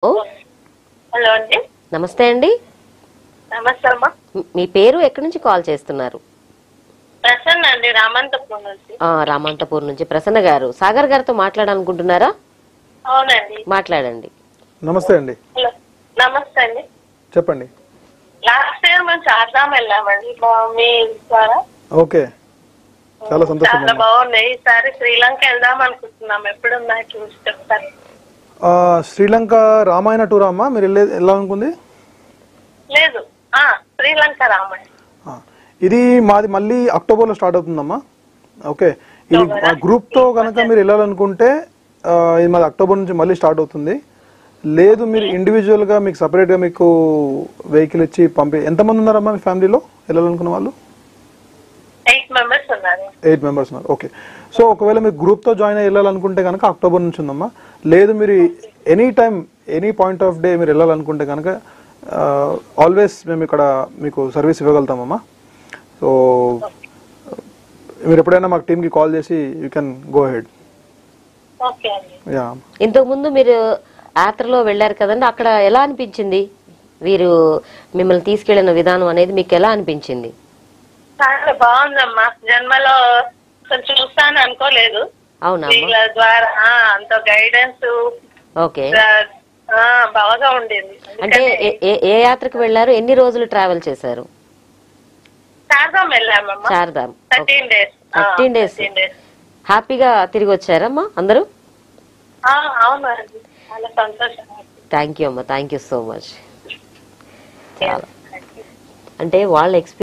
ఓ hello అండి. నమస్తే అండి. నమస్తే అమ్మా. మీ పేరు ఎక్కడి నుంచి కాల్ చేస్తున్నారు? ప్రసన్న అండి, రామంతపూర్ నుంచి. రామంతపూర్ నుంచి ప్రసన్న గారు సాగర్ గారితో మాట్లాడాలనుకుంటున్నారా? అవునండి, మాట్లాడండి. నమస్తే అండి. హలో నమస్తే అండి. చెప్పండి. లాస్ట్ ఇయర్ మేము చార్ధాం వెళ్ళామండి మీ ద్వారా. ఓకే, చాలా సంతోషం. చాలా బాగున్నాయి. ఈసారి శ్రీలంక వెళ్దాం అనుకుంటున్నాం. ఎప్పుడున్నాయి చూసి చెప్తారు. శ్రీలంక రామాయణ టూర్ అమ్మా మీరు వెళ్ళాలనుకుంది? లేదు, శ్రీలంక రామండి. ఇది మాది మళ్ళీ అక్టోబర్లో స్టార్ట్ అవుతుందమ్మా. ఓకే, ఇది గ్రూప్ తో కనుక మీరు వెళ్ళాలనుకుంటే ఇది మాది అక్టోబర్ నుంచి మళ్ళీ స్టార్ట్ అవుతుంది. లేదు మీరు ఇండివిజువల్ గా మీకు సపరేట్ గా మీకు వెహికల్ ఇచ్చి ఎంతమంది ఉన్నారమ్మా మీ ఫ్యామిలీలో వెళ్ళాలనుకున్న వాళ్ళు? 8 members ఉన్నారు. 8 members ఉన్నారు. ఓకే, సో ఒకవేళ మీరు గ్రూప్ తో జాయిన్ అయ్యి వెళ్ళాలనుకుంటే కనుక అక్టోబర్ నుంచి ఉందమ్మా. లేదు మీరు any time any point of day మీరు వెళ్ళాలనుకుంటే కనుక ఆల్వేస్ మేము ఇక్కడ మీకు సర్వీస్ ఇవ్వగలుగుతామమ్మా. సో మీరు ఎప్పుడైనా మాకు టీమ్కి కాల్ చేసి యూ కెన్ గో హెడ్. ఇంతకు ముందు మీరు యాత్రలో వెళ్ళారు కదండి, అక్కడ ఎలా అనిపించింది? వీరు మిమ్మల్ని తీసుకెళ్లిన విధానం అనేది మీకు ఎలా అనిపించింది? చాలా బాగుందమ్మా. జన్మలో కొంచెం చూస్తాను అనుకోలేదు. అవునా? వీళ్ళ ద్వారా అంత గైడెన్స్ ఓకే, బాగా ఉండేది. అంటే ఏ యాత్రకు వెళ్ళారు? ఎన్ని రోజులు ట్రావెల్ చేశారు? చార్ధాం వెళ్ళామమ్మా. చార్ధాం 13 days. 13 days. హ్యాపీగా తిరిగి వచ్చారమ్మా అందరూ? అవునండి, చాలా సంతోషం. థ్యాంక్ యూ అమ్మా, థ్యాంక్ యూ సో మచ్. చాలా అంటే వాళ్ళ ఎక్స్పీరియన్స్